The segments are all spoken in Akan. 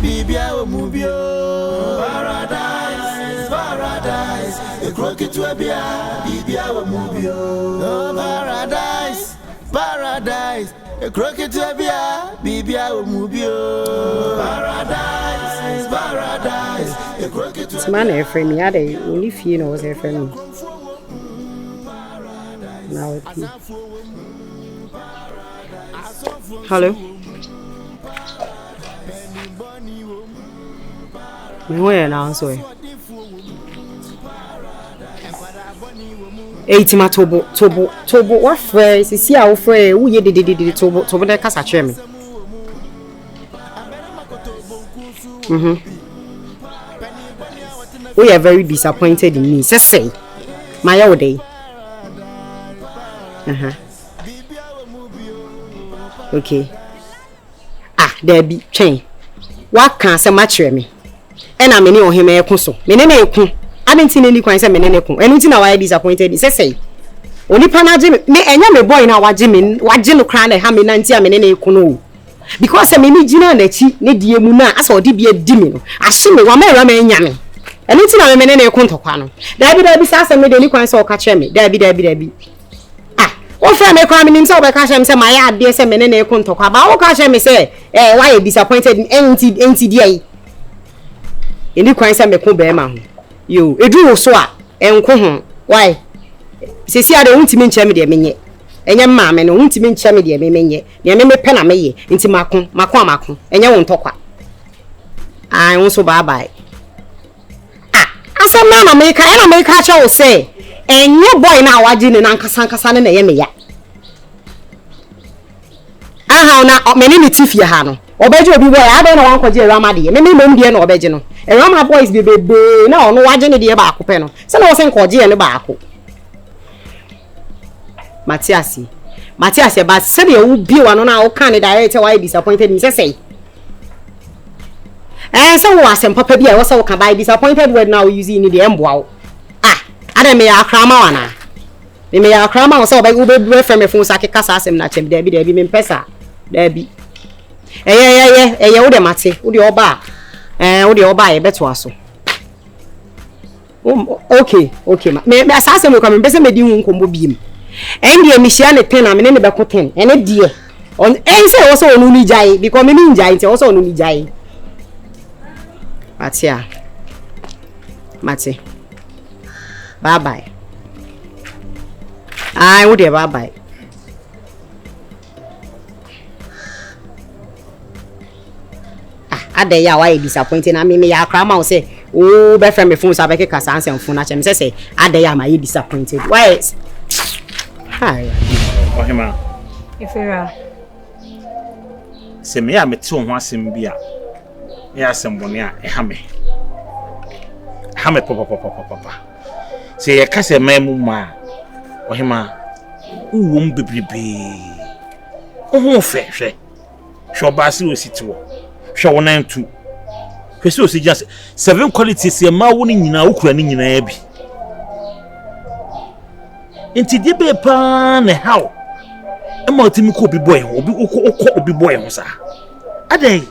bibia omubio. Paradise, paradise. A crooked to a bia, bibia omubio. Paradise, paradise. A crooked to a bia, bibia omubio. Paradise, paradise. A crooked to a bia. Man, a friend, me, I only few knows a friend. Now, hello. Where now, sorry. 80 ma tobo. What phrase is here? Our phrase. Who ye did tobo the casa chemi. We are very disappointed in me. Say, my old day. Okay. There be chain. What can say match me? And I'm in him a consul. Menene. I didn't see any coins a menene. And it's now I disappointed. Say, only Panajim, me and your boy now, what Jimmy, what Jim Cran, a hammy 90 menene kuno. Because I mean, Gina and the cheat, need the Muna, I saw DB a dimino. I see me one man yammy. And it's now a menene contopano. There be Sassa made any coins or catch me. There be. What friend may come in so by cash and say my idea, some menene contoka. But all cash me say, why you disappointed in NTDA? In the coins I may come bear. You, a drew so and come why? See, I don't mean chammy, me, and your mamma, and won't mean chammy, me, your me penna me, into Macon, and you won't talk. I also bye. I said, Mamma, make her child say, and your boy now, I didn't Uncle Sankasan and Yemia. I have many teeth, Yahano. Obejo be I don't know Uncle Ramadi, maybe Mundian or Begino. And Rama boys be no, watching the dear Baco Peno. So I was in Cordia and the Baco. Matiasi, but said you would be one on our candidate. Why disappointed me, say. And so was and Papa Bia was so by disappointed when now using the embow. I don't may a crama. They may a crama or so by Uber from a phone sake Casas and Nachem, Debbie, mean Pesa. Debbie. Eh, would mate, would you bar? Would you buy a better so? Okay. Maybe assassin will come and better me doing combo beam. And the Michiana 10, I'm in the back 10, and a dear. On answer also on Unijai, because me giant also on Unijai. Matia. Mate. Bye. I would have bye. Ade ya why disappointed. I mean, me ya crama say, oh, be friend me phone so be kasa answer phone na chem say ade ya my disappointed. Why? Hi. Ohima. Ifera. Se me ya meti ho asem bia. Ya asem bone a e ha me. Ha me papa. Se ye kase mamu ma. Ohima. Uwom bebrebe. Oho fe hwe. Hwe obasi ositiwo. Hwe wonan tu. Hwe se osi just 7 qualities ye ma wo ni nyina ukura ni nyina bi. Enti de be pa na how. E ma otimi ko obi boy ho, obi boy ho sa. Adai.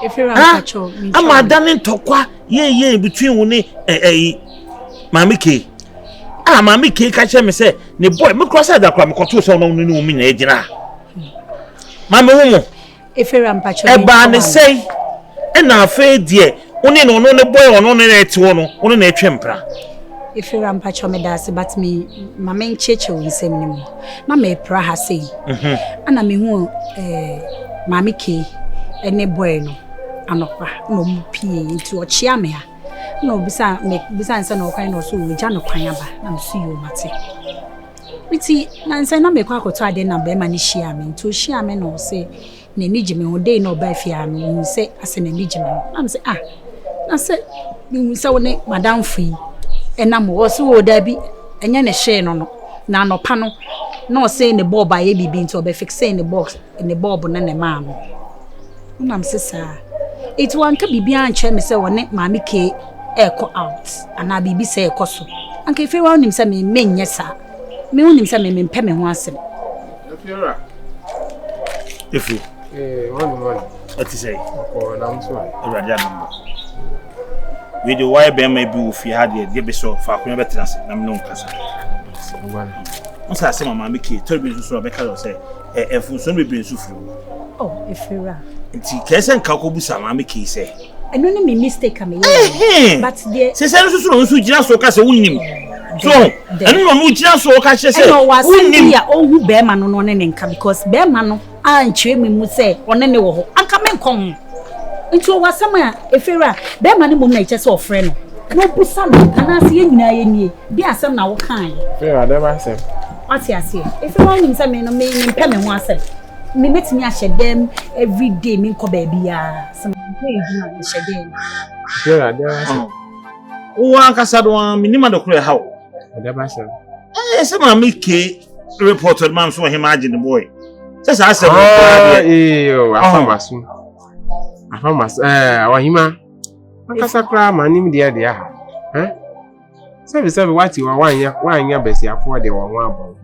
Ifera kacho. Ama danin tokwa ye between wo ni Mami K. Mami K kache me say ne boy me cross da kwa me koto so no ni umi na ejina. Mami wo mo. Ifera mpacho. E ba ne say e na afa die oni no ne boy ono ne na eti wo no ono na etwempra. Ifera mpacho me da se but me mama ncheche wo nsem ni mo. Na me pra ha sei. Ana me hu Mami K ene boy no anopa no mu pie nti o chia me ha. No bisa nsa na okwan no so weja no kwan aba na msu yo mate miti na nsa na mekwa akoto ade na be ma ni hia me nti o hia me no se na ni gime ho dey na oba fia no se ase na ni gime na me se na se mi nsa woni madam fui enam wo so wo da bi enye ne hye no na anopa no na o se ne bulb aye bibi nti oba fixe ne box ne bulb na ne ma no na me se sa it wan ka bibi anche me se woni Mami K eko out ana bibi se ekoso anka ife wa onim se me menye sa me onim se me mpɛ me ho asem Ifi one What you say? Oh, I'm sorry. We do why be maybe if you had the be so far ko better say na me no kasa. Once I say mama make it tell me so be ka say funso no be nsu furu. Oh, Efira. Nti kese nka ko busa mama make say. I know me mistake am but the say nsu no nsu gina so ka say wunnim. So, enu no gina so ka say wunnim ya ohu be ma no ne nka because be ma no anchwe me mu say one ne wo ho anka me nkon. Nti o wasama Efira be ma ne mom na iche say ofre no. No busa no anase ye nyina ye nie. Bi asem na wo kan. Efira dem asem. What's your say? If you want him say me no me pay me one say. Me metimi a shedem every day me ko baby ya. Some play do na shedem. Efira dem asem. O ankasa do an minima do kro ha. Dem asem. Say ma me ke reported man so him agye the boy. Say say asem afamasu. Afamasu wahima. Ankasa kra manim dia dia. Sabe what you wanya besi afọ de won abo.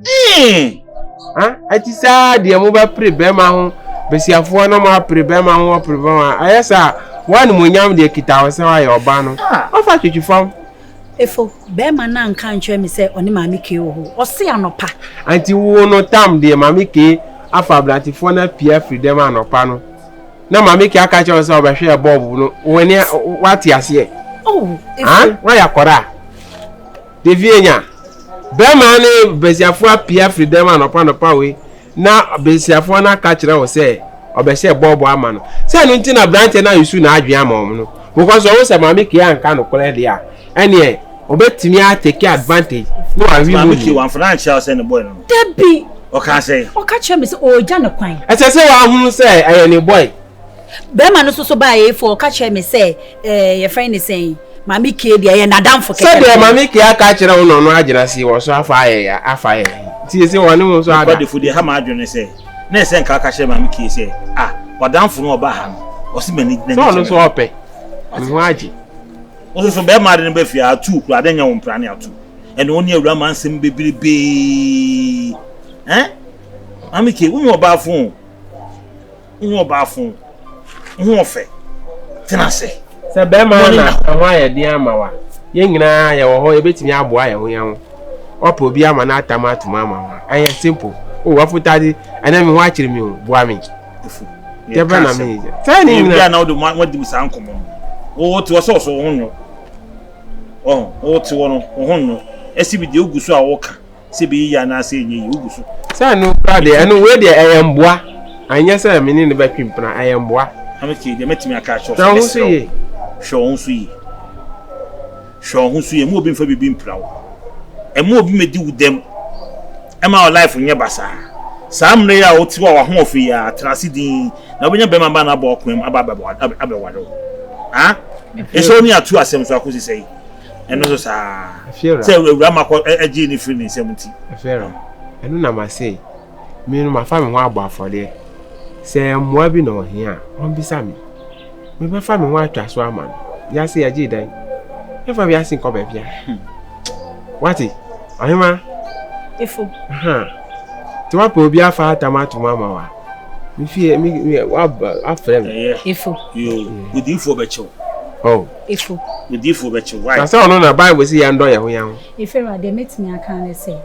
Ati sa de mo ba prebema ho besi afọ no ma prebema ho prebema. Ayesa wan mo nyam de kita wose wa ye oba no. Ofa twetwifam. Efo be ma na nka ntwe mi se oni ma me ke ho. O se anopa. Anti wo no tam de ma me ke afa blatifo na pia freedom anopa no. Na ma me ke aka che wose obehwe bob no. Woni wati ase. Oh, efo. Wa ya kora. Devienya bema ne besiafo apia freedom anopa we na besiafo na ka kire wo se obehye bobo ama no se no nti na branch na yusu na adwe ama om no because wo se mama ke anka no kole dia ene obetimi a take advantage no awi mu mama ke wan financial se ne boy no debi o ka say o ka kire me se o ja na kwan ese se wa hunu se aye ne boy bema no so ba ye fo o ka kire me se ye friend say mami ke dia ye nadam fo keke. Sabe mami ke aka kire wo no agina si wo so afa ye ti se woni wo so ada de fu de ha ma adwene se na se nka aka kire mami ke se wadam fo no oba ha no o se mani so no so ope mi ho agi o so be ma de ne ba fi Atuu kura de nya wo mpra ne Atuu ene oni Awurama nsem bebirebe mami ke wo oba fo wo ofe tena se se be ma na ho aye din ama wa ye nyina ye wo ho ebetimi aboa ye ho ya ho opo bi ama na atamato mama wa aye simple o wa futadi ana mi ho akire mi o boa mi ye ba na mi tani ni na o do mo di busa nkomo o ti wo so honno o ti wo no honno esi bi de ogusu a wo ka se bi ya na se enye ogusu sa no brade eno we de ayemboa anya se mi ni ne ba twimpna ayemboa ameki de metimi aka cho so Show ye mo bi fa bibi mpra wo e mo bi medi wudem e ma life nye basa sam ne ya oti wa ho ofi ya trasi din na obenya be mamba na ba okwem abewado e so ni Atuu asem so akosi sei eno so sa se Awurama ko agi ni free ni semuti afero eno na ma sei mi no ma fa me ho agba afode se mo bi no hia on bisa mi me ba fa me ho atwa so ama ya se agi dan e fa bi asin ko be bia wati ahima efo ti wa po bi afa atamato mama wa mi fi mi wa afrem efo yo udi fo be chew efo udi fo be chew why na so no na Bible si ya ndo ye ho ya ho efo de metimi aka ne say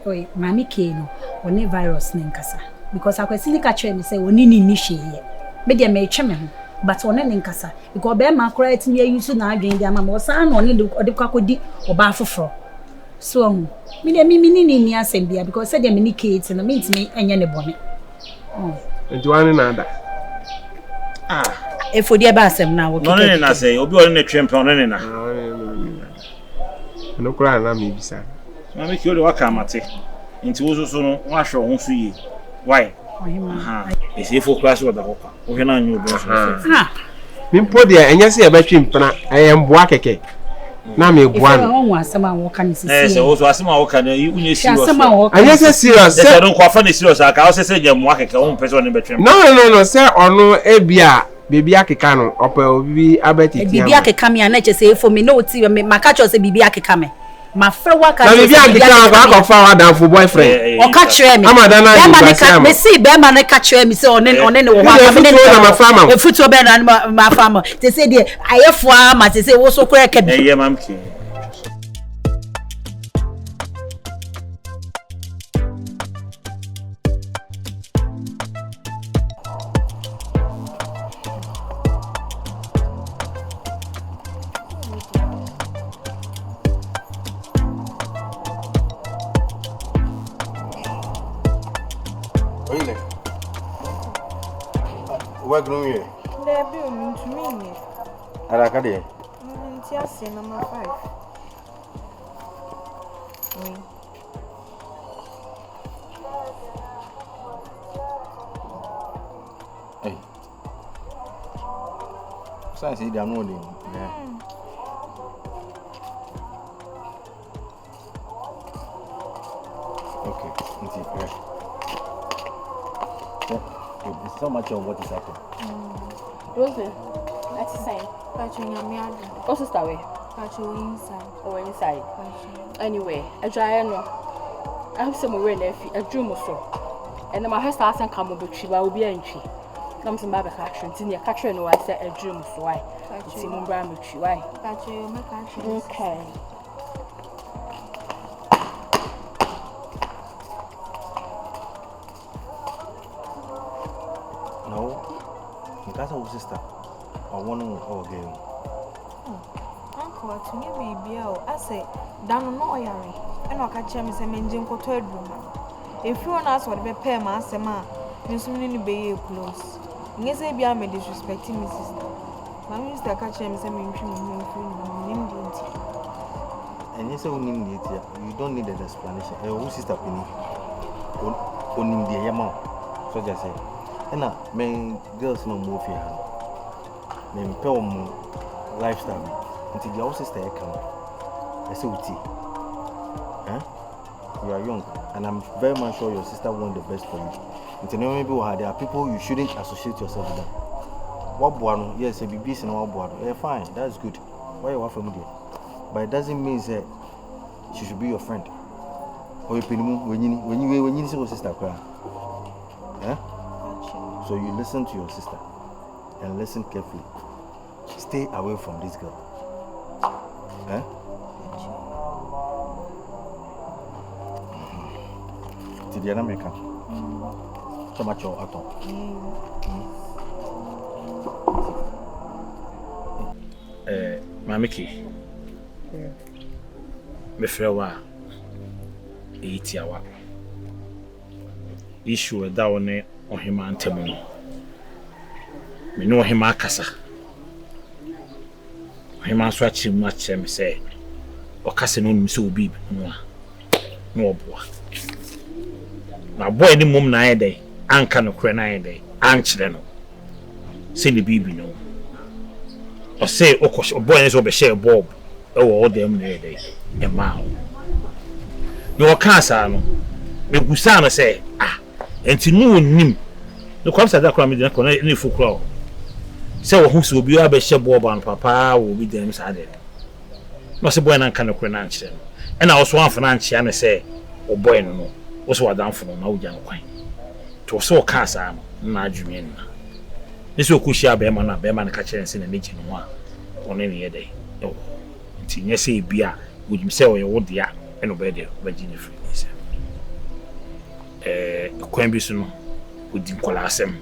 oi mami ke no one virus ne nkasa because akwesi ni ka kire me say oni ni hweye me de me twe me ho but one ne nkasa because be ma kora etimi ayusu na adwen dia ma mo san no ne de kwakodi oba afoforo so me de mi ni asem bia because say de me ni kate no me ntimi enye ne bone nti wan na ada efo de ba asem na wo no ne na say obi one ne twempe one ne na no kora na me bisa na me ki o de waka amate nti wo so no wa hwe ho so yi why ese fo class wa da hopa o hwe na nyu obi so mi mpo de enye se e ba twimpna ayemboa keke na me bua no won asema wo kan sisi se wo so asema wo kan unye serious anya se serious se don kwa fa ne serious aka o se jemwa keke won pese won be twem no se ono ebia bibi akeka no opa obi abeti bibi akeka me na che se efo me no ti me maka cho se bibi akeka me ma fe waka na bibi akika kwa fa wa dan for boyfriend o ka kire me me see be ma ne ka kire me say one ne wo ha me ne ma fama e futu be na ma fama te say dey ayefo ama te say wo so kura ka bi mam ki Work no here. There be to me. Arakade. Ntiase number 5. Hey. Sai si dia no dey. Okay, it's There's so much of what is happening. Rosie, that's the same. What's the story? Inside. Oh, inside. Anyway, I try no. I have some more a dream or so. And then my hair starts and come over tree, I will be in tree. Come some baby action, Tinia catcher, no, I said a dream for why. It's in brown with you, why? Okay. That's our sister. I want to go again. Uncle, to me, baby, I say, down no yari. And I catch him as a mention for third room. If you want us, what be pay my sema, you soon be close. Yes, I be I'm disrespecting my sister. My minister catch him as a mention and yes, you don't need an explanation. Who sister Penny? On the Yama. So just say. And men girls no move here. Men film lifestyle until the house sister come. I say you are young and I'm very much sure your sister want the best for you. Until maybe there are people you shouldn't associate yourself with them. What boano? Yes, a BB and what boano. Yeah, fine, that's good. Why you want from there? But it doesn't mean that she should be your friend. Or when you see your sister cry. So you listen to your sister and listen carefully. Stay away from this girl. To the American. So much your Atuu. Mamiki. Me frewa. Itiawa. Issue da one ohima ntemu no me no ohima akasa ohima so achi mu ache me say okase no nim se obi no no oboa na boy ni mum na ayede anka no kure na ayede anchire no se ni bibi no o say okosh boy ni so be share bob e wo odem na ayede e ma ho no okasa no me gusa no say enti no nim no kwamsa da kra me dey na ni fukura se wo hu se obi a be hye boba no papa wo bi dem sa de no se boy na kan kra na nkyere e na wo so anfa na nkyere na se o boy no wo so wadanfo no na wo gyan kwan to so ka sa no na adwumi na ni se okuhia be ma na ka kire nse na neji no a one ne ye dey enti nye se bia wo jim se wo ye wo dia e no be dey ba gine free se kwan bi so no odi nkolasem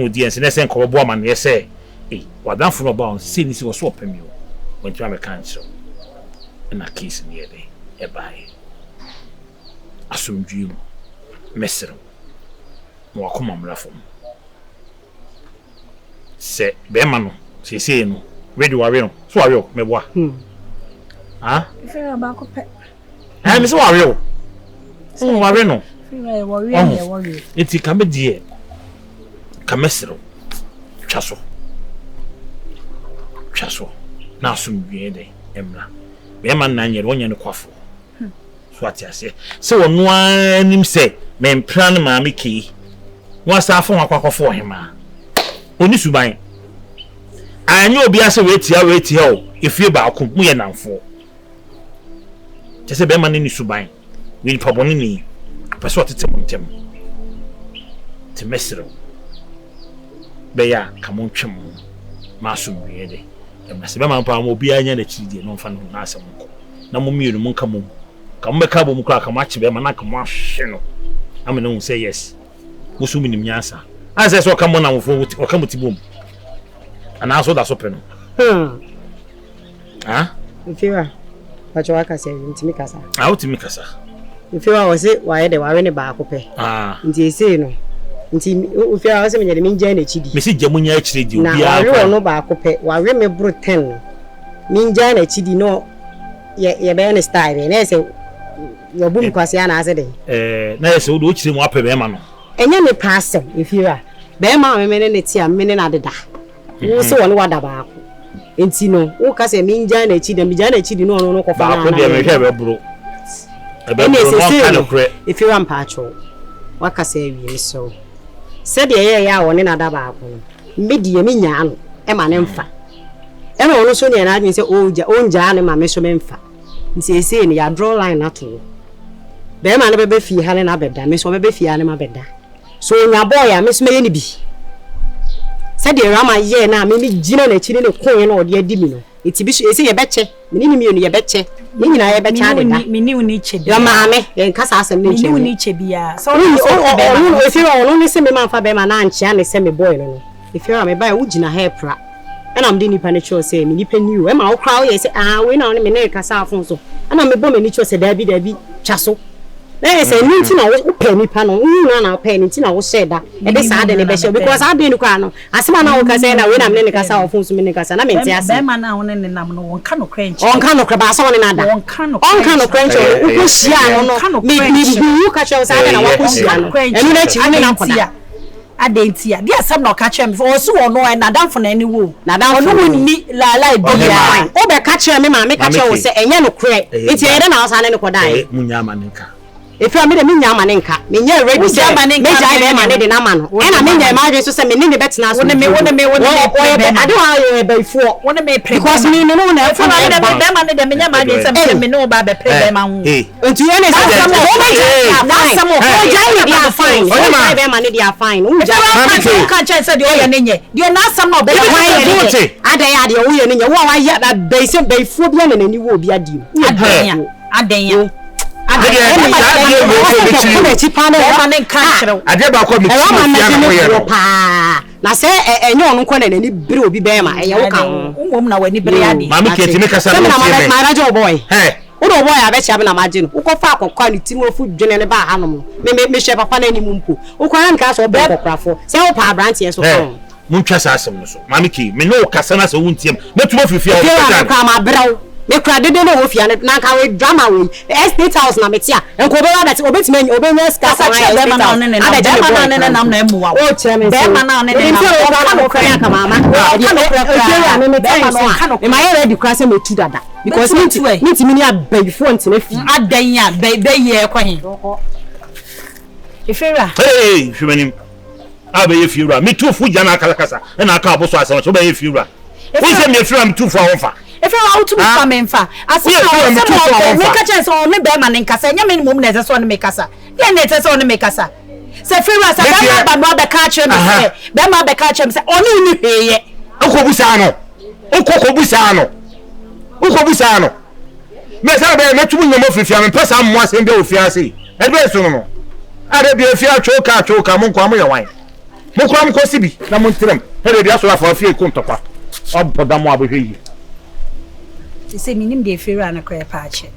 odi ense na se nkobo ama na se wadanfo no ba on se ni se wo so opemi o wontu am kan so na case ni ede e bai asumdwi mesero mo akoma mrafo se be ma no se no ready ware no so ware o meboa ife ba ko pe me so ware o ware no worry. Iti kame die kamesero twaso na asumdwe de emra be ma na nyere wonya ne kwafo so atiase se wono anim se me plan maame ki won asafo akwakwafo hema oni suban anya obi ase wetia o ifie ba ko mu ye namfo Just a beman in Subai. We probably persuaded them to mess it up. Beya, come on, chum, Massum, really. And Master Mamma will be a chidi, no fun, Nasa. No more meal, Munkamu. Come back, Cabo Muka, a match, Bemanaka Marsh. I mean, say yes. Musumi Nyasa. As I saw come on or come with boom. And also that's open. Ah? If you are, but you are saying to Mikasa. Out to Mikasa. If you are, was it why they were in a bar? Ah, and you say no. If you are also in the mean journey, Mrs. Jamunia actually do. Now, no bar, while remember 10. Mean journey, Chidi, no, ye ban style, and I say, your boom Quasiana as a day. Nice, so do you up a man? And you may pass them if you are. Bema, minutes here, minute at the da. You so on what about. Intino, who can say mean Jana Chidi and Jana Chidi no if you are patrol. What can say you so? Said ya one another back. Media minian, Emma Nemfa. Emma also and I say, oh, your own Jan and my measurement. Say, ya draw line at all. Bema never be fee Helen Abeda, Miss Obe Fee Anima Beda. So, your boy, I miss me be. Said the Rama ye na maybe Gina and Chile coin or dear Dimino. It's a betche, minimum your betche, meaning I betcha, me new niche, your mammy, and Cassas and new niche be so. If you are only semi man for Bema and Chan, semi boy. If you are me by Ujina hair pra, and I'm doing panicho say, me depend you, and my crowd is we know me near Cassafonso, and I'm a woman, it was a Debbie Chasso. There is a new penny panel, no penny, I will say that. And this had any special because I didn't know. As man, I can say, when I'm in the Casa of Fonsminicas, and I mean, yes, I'm one canoe cranch, one canoe crabas on another, one canoe cranch, you catch us, and you let you know. I didn't see it. Yes, I'm not catching for so no, and I don't for any woo. Now, I don't need like over catcher, me, make a show, say, and you know, crack. It's here and I was on die. Munyamanica. If you are made a Minyamanenka, Minya ready to say, Major in Amman, and I mean, imagine to send me in the bets now. I don't know before. What may pray because me no one else. I'm the Minyaman, some know about the pay. And to any some of fine. They are fine. Can't say you're not some of the Ada, why yet that basin bay Fubian and you will be a deal. Adaya. Na say enye onu kwane na ni bere obi be ma enye wo kan wom na wani bere ade mama ke ti make say na radio boy wo do boy abechi abena maje no wo ko fa akokwa ni timo fu dwene ne ba hanom me hwe papa na ni mumpo wo kwan nka so be kokkrafo say wo pa branch ye so kan mun twa sa asem no so mama ke me no kasa na so wuntiam na tumo fifia wo ka ma brawo me kura dede no wo fia na ka we drama we estate house na metia enko be that obetime obenya ska sa be ma na ne na nam na emuwa o kire me be ma na ne na ka mama me ma ready kura se me tu dada because me ti me ni aba before ntina fi adan ya be ye kwan ifera hey hwemanim aba ye fiura me tu fu jana kasa na aka aboso asem so be ye fiura we say me fiura me tu fu awon fa if you are to be famfa as you make a chance on me be man in kasa nya me mum na so on me kasa ye na tese on me kasa se fiura sa ba ba be ka che me say be ma be ka che me say oni ni heye okobusa no me say be na tumu nyamo fifia me pesa mo asem be ofia sei e be so no ade bi afia choka mo nkwa mo ye wan mo kwa mo kosi bi na mo ntirem he de aso afa afia kontokwa obodamo abohwe yi. Say minim de fira na kra pa che